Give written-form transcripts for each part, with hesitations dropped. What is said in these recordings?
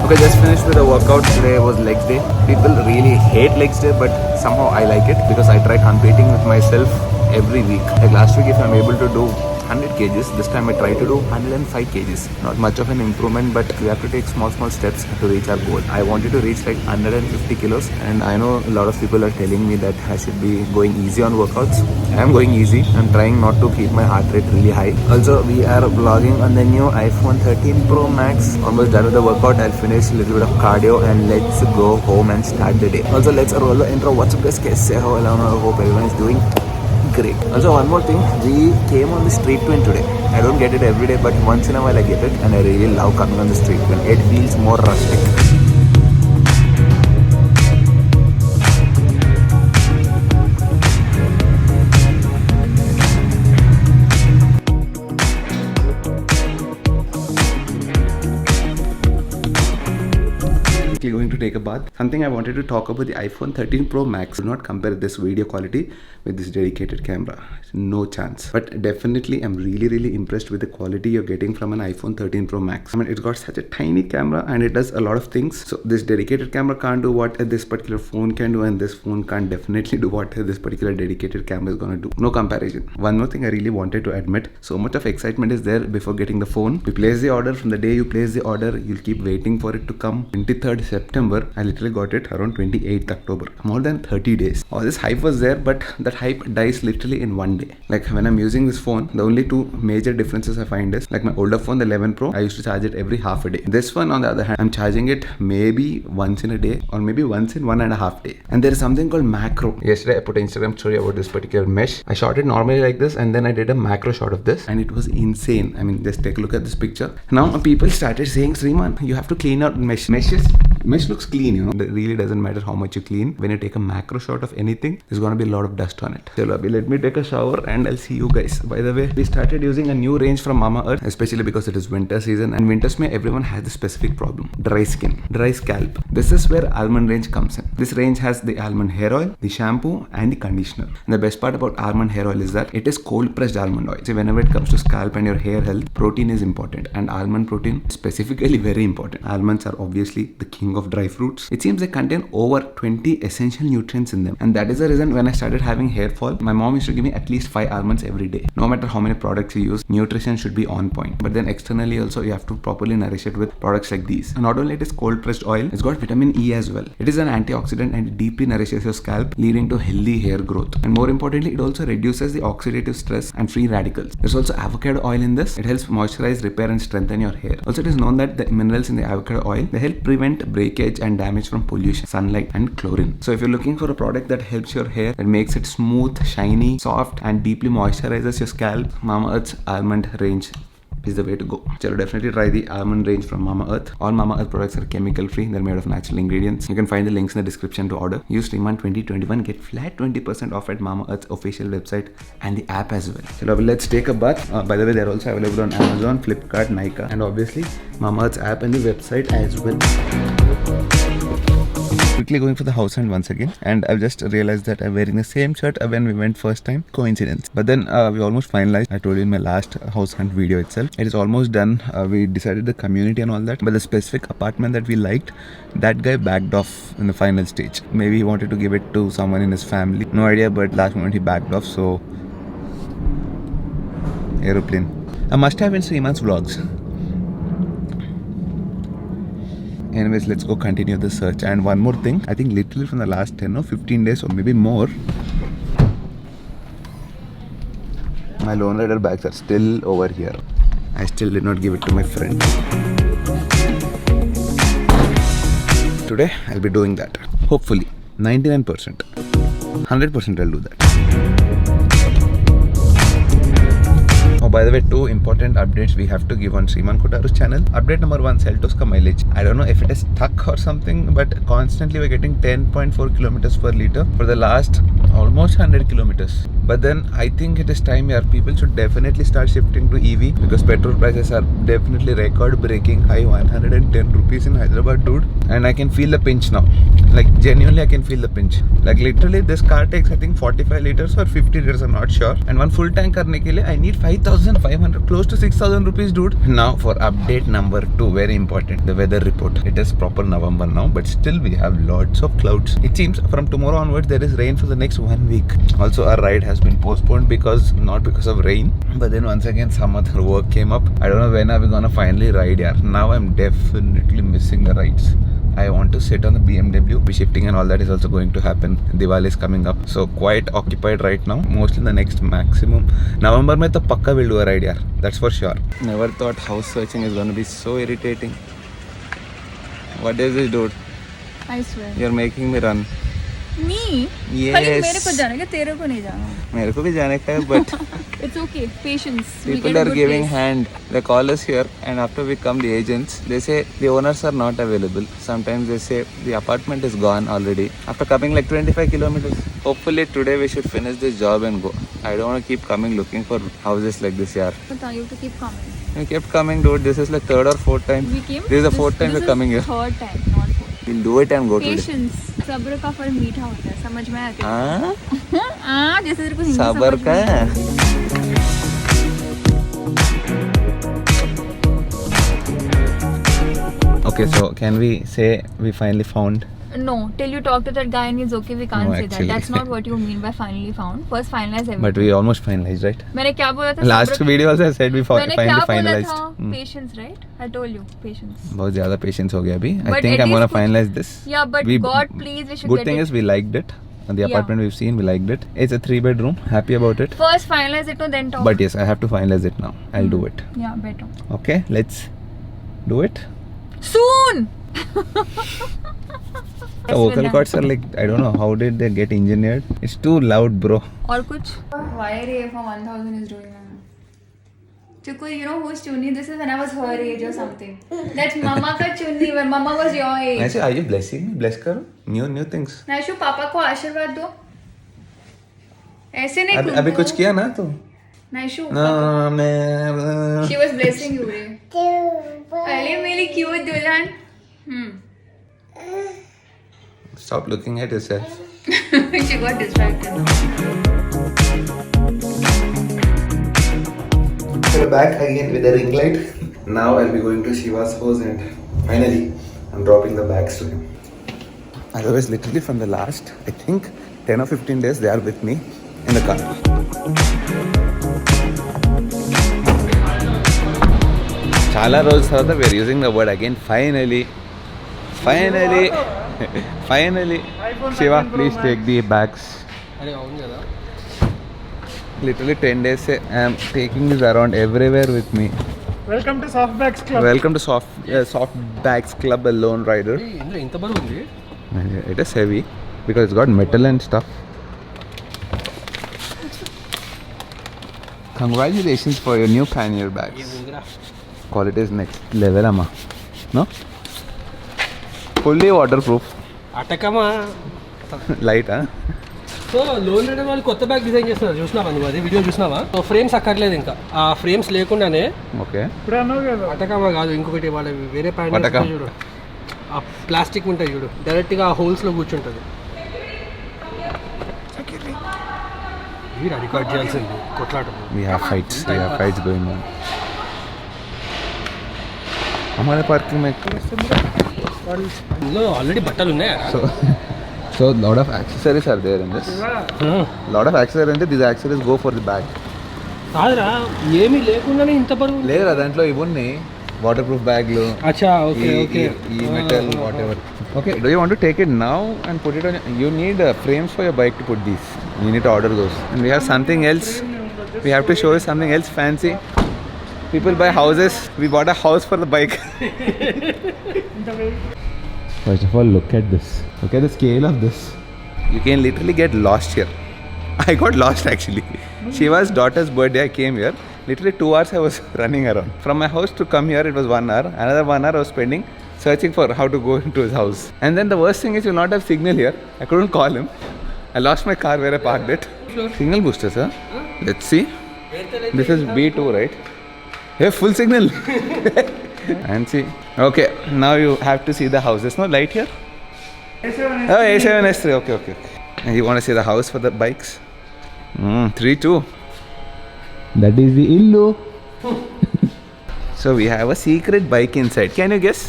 Okay, just finished with a workout. Today was legs day. People really hate legs day, but somehow I like it because I try competing with myself every week. Like last week, if I'm able to do 100 kgs, this time I try to do 105 kgs. Not much of an improvement, but we have to take small steps to reach our goal. I wanted to reach like 150 kilos, and I know a lot of people are telling me that I should be going easy on workouts. I am going easy. I'm trying not to keep my heart rate really high. Also, we are vlogging on the new iPhone 13 Pro Max. Almost done with the workout. I'll finish a little bit of cardio and let's go home and start the day. Also, let's roll the intro. What's up guys? Kaise ho? I hope everyone is doing great. Also, one more thing, we came on the street twin today. I don't get it every day, but once in a while I get it, and I really love coming on the street twin. It feels more rustic. Going to take a bath. Something I wanted to talk about the iPhone 13 Pro Max. Do not compare this video quality with this dedicated camera. No chance. But definitely I'm really impressed with the quality you're getting from an iPhone 13 Pro Max. I mean, it's got such a tiny camera and it does a lot of things. So this dedicated camera can't do what this particular phone can do, and this phone can't definitely do what this particular dedicated camera is gonna do. No comparison. One more thing I really wanted to admit. So much of excitement is there before getting the phone. You place the order. From the day you place the order, you'll keep waiting for it to come. 23rd September, I literally got it around 28th October. More than 30 days. All this hype was there, but that hype dies literally in one day. Like when I'm using this phone, the only two major differences I find is like my older phone, the 11 Pro, I used to charge it every half a day. This one, on the other hand, I'm charging it maybe once in a day or maybe once in 1.5 days. And there is something called macro. Yesterday I put an Instagram story about this particular mesh. I shot it normally like this, and then I did a macro shot of this, and it was insane. I mean, just take a look at this picture. Now people started saying, Sriman, you have to clean out mesh looks clean, you know. It really doesn't matter how much you clean. When you take a macro shot of anything, there's gonna be a lot of dust on it. So let me take a shower and I'll see you guys. By the way, we started using a new range from Mamaearth, especially because it is winter season, and winters may everyone has the specific problem: dry skin, dry scalp. This is where Almond range comes in. This range has the almond hair oil, the shampoo, and the conditioner. And the best part about almond hair oil is that it is cold pressed almond oil. So whenever it comes to scalp and your hair health, protein is important, and almond protein specifically very important. Almonds are obviously the king of dry fruits. It seems they contain over 20 essential nutrients in them, and that is the reason when I started having hair fall, my mom used to give me at least 5 almonds every day. No matter how many products you use, nutrition should be on point. But then externally also you have to properly nourish it with products like these. And not only it is cold pressed oil, it's got vitamin E as well. It is an antioxidant and it deeply nourishes your scalp, leading to healthy hair growth. And more importantly, it also reduces the oxidative stress and free radicals. There's also avocado oil in this. It helps moisturize, repair, and strengthen your hair. Also, it is known that the minerals in the avocado oil, they help prevent breakage and damage from pollution, sunlight, and chlorine. So if you're looking for a product that helps your hair, that makes it smooth, shiny, soft, and deeply moisturizes your scalp, Mamaearth's almond range is the way to go. So definitely try the almond range from Mamaearth. All Mamaearth products are chemical free. They're made of natural ingredients. You can find the links in the description to order. Use Sriman 2021, get flat 20% off at Mamaearth's official website and the app as well. So let's take a bath. By the way, they're also available on Amazon, Flipkart, Nykaa, and obviously Mamaearth's app and the website as well. Quickly going for the house hunt once again, and I've just realized that I'm wearing the same shirt when we went first time. Coincidence. But then we almost finalized. I told you in my last house hunt video itself, it is almost done. We decided the community and all that, but the specific apartment that we liked, that guy backed off in the final stage. Maybe he wanted to give it to someone in his family, no idea, but last moment he backed off. So aeroplane. I must have in Sriman's vlogs. Anyways, let's go continue the search. And one more thing, I think literally from the last 10 or 15 days or maybe more, my Lone Rider bags are still over here. I still did not give it to my friend. Today I'll be doing that. Hopefully 99%. 100% I'll do that. Oh, by the way, 2 important updates we have to give on Sriman Kotaru's channel. Update number 1, Seltos ka mileage. I don't know if it is stuck or something, but constantly we're getting 10.4 kilometers per liter for the last almost 100 kilometers. But then I think it is time here. People should definitely start shifting to EV because petrol prices are definitely record breaking high, 110 rupees in Hyderabad, dude. And I can feel the pinch now. Like genuinely I can feel the pinch. Like literally this car takes I think 45 liters or 50 liters, I'm not sure. And one full tank karne ke liye I need 5000 5,500, close to 6,000 rupees, dude. Now for update number 2, very important, the weather report. It is proper November now, but still we have lots of clouds. It seems from tomorrow onwards there is rain for the next 1 week. Also our ride has been postponed not because of rain, but then once again some other work came up. I don't know when are we gonna finally ride here. Now I'm definitely missing the rides. I want to sit on the BMW. Shifting and all that is also going to happen. Diwali is coming up, so quite occupied right now. Mostly the next maximum November mein to pakka will do a ride here. That's for sure. Never thought house searching is going to be so irritating. What is this, dude? I swear. You're making me run. Me? Yes. खाली मेरे को जाना है, तेरे को नहीं जाना. मेरे को भी जाने का है, but It's okay. Patience. people are giving hand. They call us here, and after we come, the agents, they say the owners are not available. Sometimes they say the apartment is gone already. After coming like 25 kilometers. Hopefully today we should finish this job and go. I don't want to keep coming looking for houses like this, yaar. But you have to keep coming. We kept coming, dude. This is like third or fourth time. We came. This is the fourth time we're coming here. Third time, not fourth. We'll do it and go today. Patience. सब्र का फल मीठा होता है, समझ में आती है. हाँ? जैसे तेरे को हिंदी सब्र समझ का? में आती है. Okay, so can we say we finally found? No, till you talk to that guy and he's okay, we can't No, say actually. that. That's not what you mean by finally found. First finalize everything. But we almost finalized, right? मैंने क्या बोला था? Last सब्र- video also I said we मैंने क्या finally बोला finalized. था? Patience, right? I told you, patience. बहुत ज़्यादा patience हो गया अभी. I But think at I'm gonna least put- finalize this. Yeah, but God, please, we should Good get thing it. is we liked it. And the Yeah. apartment we've seen, we liked it. It's a 3-bedroom. Happy about it. First finalize it, then talk. But yes, I have to finalize it now. I'll do it. Yeah, better. Okay, let's do it. Soon! The vocal cords are like, I don't know how did they get engineered. It's too loud, bro. और कुछ? Wire A for 1000 is doing that. Chukul, you know whose chunni this is when I was her age or something. That's mama ka chunni when mama was your age. Naishu, are you blessing me? Bless करो. New things. नाइशु पापा को आशीर्वाद दो. ऐसे नहीं अभी कुछ किया ना तू? नाइशु No, मैं. She was blessing you रे. पहले मेरी क्यूट दुल्हन. Stop looking at yourself. She got distracted. We're back again with the ring light. Now I'll be going to Shiva's house and finally I'm dropping the bags to him. Otherwise, literally from the last, I think 10 or 15 days, they are with me in the car. Chala రోజుల తర్వాత we're using the word again. Finally. Shiva, please take the bags. Literally 10 days I am taking this around everywhere with me. Welcome to Soft Bags Club. Welcome to Soft Bags Club, a lone rider. ఇంత బరువు ఉంది. It is heavy because it's got metal and stuff. Congratulations for your new Pioneer bags. Quality is next level, amma. No? Fully waterproof. Atacama. Light, huh? So lone rider వాళ్ళు కొత్త bag design చేస్తున్నారు, చూసినావా నువ్వు? అది video చూసినావా? So frames అక్కర్లేదు, ఇంకా ఆ ఫ్రేమ్స్ లేకుండానే. Okay. అటకమా కాదు, ఇంకొకటి వాళ్ళ వేరే ప్యాంట్ పటకం. చూడు, ఆ ప్లాస్టిక్ ఉంటాయి చూడు, డైరెక్ట్గా ఆ హోల్స్లో కూర్చుంటుంది. వీడు రికార్డ్ చేయాల్సింది కొట్లాట. We have fights going on. हमारे पार्किंग में ఇందులో ఆల్రెడీ బట్టలు ఉన్నాయా? so lot of accessories are there in this. Lot of accessories and these accessories go for the bag. కాదురా, ఏమీ లేకుండానే ఇంత బరువు. లేదురా, దాంట్లో ఇవి ఉన్నాయి, వాటర్ ప్రూఫ్ బ్యాగ్లు. అచ్చా, ఓకే ఓకే. ఈ metal what ever. Okay, do you want to take it now and put it on? You need frames for your bike to put these. You need to order those. And we have something else. We have to show you something else fancy. People buy houses. We bought a house for the bike. First of all, look at this. Look at the scale of this. You can literally get lost here. I got lost actually. Shiva's daughter's birthday, I came here. Literally 2 hours I was running around. From my house to come here, it was 1 hour. Another 1 hour I was spending searching for how to go into his house. And then the worst thing is you'll not have signal here. I couldn't call him. I lost my car where I parked it. Signal booster, sir. Let's see. This is B2, right? Hey, full signal. And see. Okay, now you have to see the house. There's no light here? A7S3. Oh, A7S3. Okay. And you want to see the house for the bikes? 3-2. That is the illu. So we have a secret bike inside. Can you guess?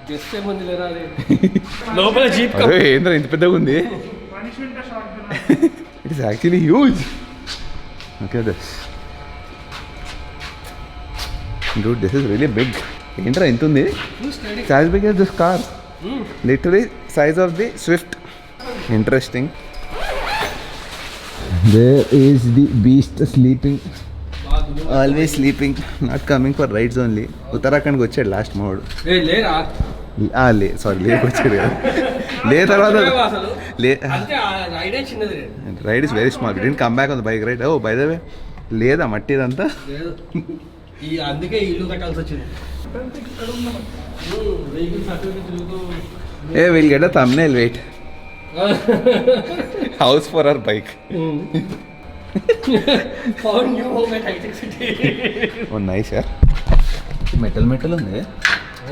Guest ఏముంది లేరా అది లోపల jeep ఏంద్ర ఇంత పెద్దగా ఉంది. It is actually huge. Look at this. Dude, this is really big. ఏంట్రా ఎంత ఉంది? It's as big as this car. Literally size of the Swift. Interesting. There is the beast sleeping. Always sleeping. Not coming for rides only. Uttarakhand కి వచ్చాడు last mode. లేరా sorry లేకు వచ్చాడు కదా. లే తర్వాత లే రైడే చిన్నది ride is very small. Did come back on the bike ride. Oh by the way లేదా మట్టి ఇదంతా. ఈ అందుకే ఇల్లు కట్టాల్సి వచ్చింది. A will get a thumbnail wait. House for our bike. Found new home at high-tech city. Oh nice యార్. Metal ఉంది.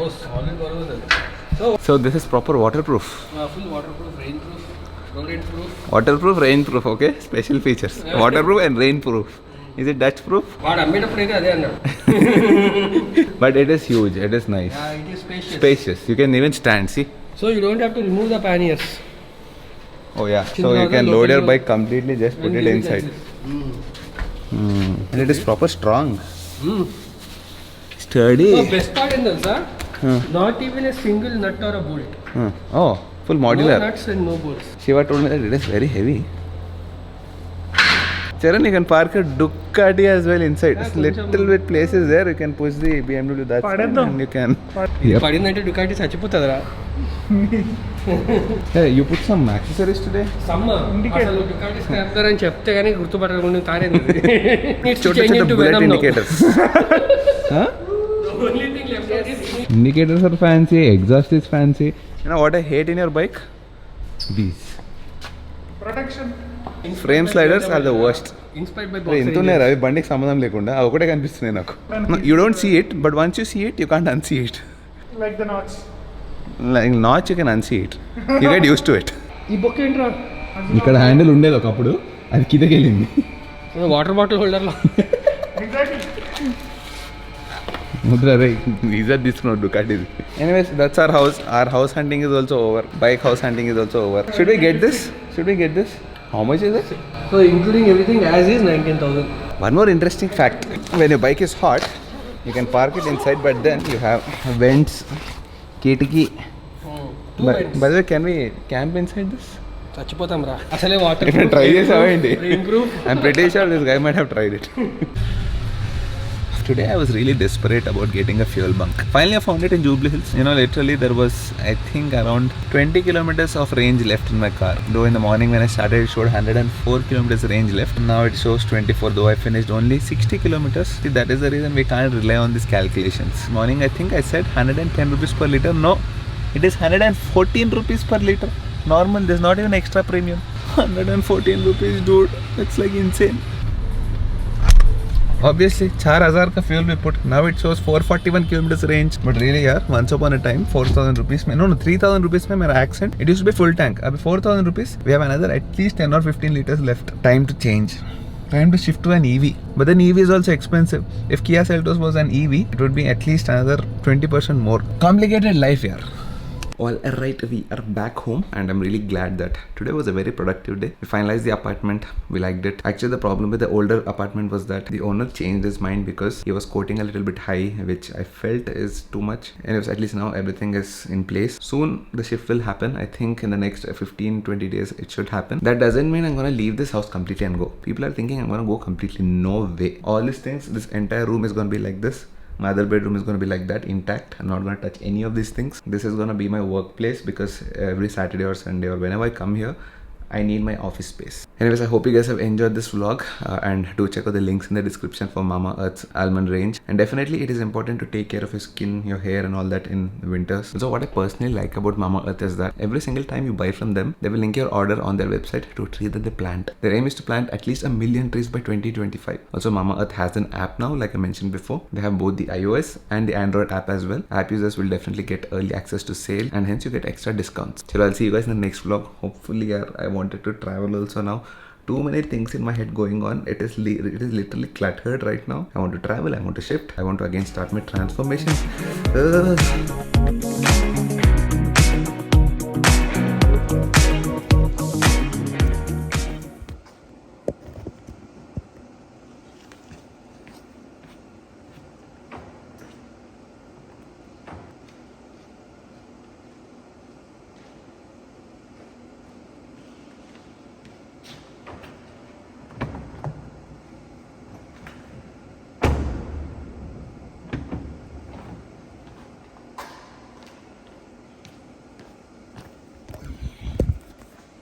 Oh, solid bottle. So this is proper waterproof. Full waterproof, rainproof, rainproof. Waterproof, rainproof, okay? Special features. Waterproof and rainproof. Is it Dutch proof? వాడు అమ్మేటప్పుడైతే అదే అన్నాడు. But it is huge. It is nice. Yeah, it is spacious. Spacious. You can even stand. See? So you don't have to remove the panniers. Oh yeah. So you can load your bike completely. Just put it inside. And it is proper strong. Sturdy. So best part in this, not even a single nut or a bolt. Oh, full modular. No nuts and no bolts. Shiva told me that it is very heavy. Charan, you can park a Ducati as well inside. Yeah, little bit places there. You can push the BMW. That's fine, and you can. పడిందంటే Ducati చచ్చిపోతుందిరా. Hey, you put some accessories today. సమ్మ అసలు Ducati scraper అని చెప్తే కానీ గుర్తుపట్టకుండా కారేది. Chota chota bullet indicators. Huh? The only thing left is Indicators are fancy. Exhaust is fancy. You know what I hate in your bike? These. protection. Frame sliders are the worst. Inspired by boxer. ఎంత ఉన్నాయి అవి బండికి సంబంధం లేకుండా అవి ఒకటే కనిపిస్తున్నాయి నాకు. You don't see it, but once you see it, you can't unsee it. Like the notch. Like notch, you can unsee it. You get used to it. ఈ బొక్క ఏంట్రా? ఇక్కడ హ్యాండిల్ ఉండేది ఒకప్పుడు, అది కిందకి వెళ్ళింది. వాటర్ బాటిల్ హోల్డర్లో. Exactly. ముద్ర రే ఈజా తీసుకున్నాడు డుకాటిది. Anyways, that's our house. Our house hunting is also over. Bike house hunting is also over. Should we get this? How much is it? So including everything as is 19,000. One more interesting fact. When your bike is hot, you can park it inside, but then you have vents, kitiki. By the way, can we camp inside this? చచ్చిపోతాం రా అసలే water. If you try this, rain proof. I'm pretty sure this guy might have tried it. Today I was really desperate about getting a fuel bunk. Finally I found it in Jubilee Hills. You know, literally there was, I think, around 20 kilometers of range left in my car. Though in the morning when I started it showed 104 kilometers range left. Now it shows 24, though I finished only 60 kilometers. See, that is the reason we can't rely on these calculations. Morning I think I said 110 rupees per liter. No, it is 114 rupees per liter. Normal, there's not even extra premium. 114 rupees, dude. That's like insane. Obviously, 4,000 ka fuel we put. Now it shows 441 kilometers range. But really, yaar, once upon a time, 4,000 rupees. No, 3,000 rupees mein mera accent. It used to be full tank. Abhi 4,000 rupees, we have another at least 10 or 15 liters left. Time to change. Time to shift to an EV. But then EV is also expensive. If Kia Seltos was an EV, it would be at least another 20% more. Complicated life, yaar. All right, we are back home and I'm really glad that today was a very productive day. We finalized the apartment, we liked it. Actually, the problem with the older apartment was that the owner changed his mind because he was quoting a little bit high, which I felt is too much. Anyways, at least now everything is in place. Soon the shift will happen. I think in the next 15-20 days it should happen. That doesn't mean I'm gonna leave this house completely and go. People are thinking I'm gonna go completely. No way. All these things, this entire room is gonna be like this. My other bedroom is going to be like that, intact. I'm not going to touch any of these things. This is going to be my workplace because every Saturday or Sunday or whenever I come here, I need my office space. Anyways, I hope you guys have enjoyed this vlog and do check out the links in the description for Mama Earth's almond range. And definitely it is important to take care of your skin, your hair and all that in winters. So what I personally like about Mama Earth is that every single time you buy from them, they will link your order on their website to a tree that they plant. Their aim is to plant at least 1 million trees by 2025. Also, Mama Earth has an app now, like I mentioned before. They have both the iOS and the Android app as well. App users will definitely get early access to sale and hence you get extra discounts. So I'll see you guys in the next vlog. Hopefully, I wanted to travel also now. too many things in my head going on. It is literally cluttered right now. I want to travel, I want to shift, I want to again start my transformation.